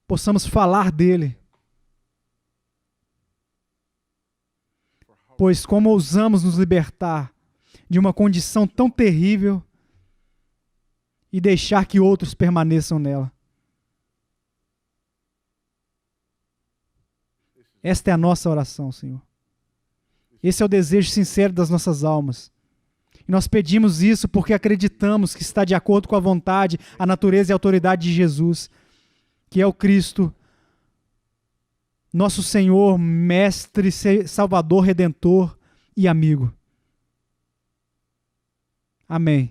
possamos falar dele. Pois como ousamos nos libertar de uma condição tão terrível e deixar que outros permaneçam nela. Esta é a nossa oração, Senhor. Esse é o desejo sincero das nossas almas. E nós pedimos isso porque acreditamos que está de acordo com a vontade, a natureza e a autoridade de Jesus, que é o Cristo, nosso Senhor, Mestre, Salvador, Redentor e amigo. Amém.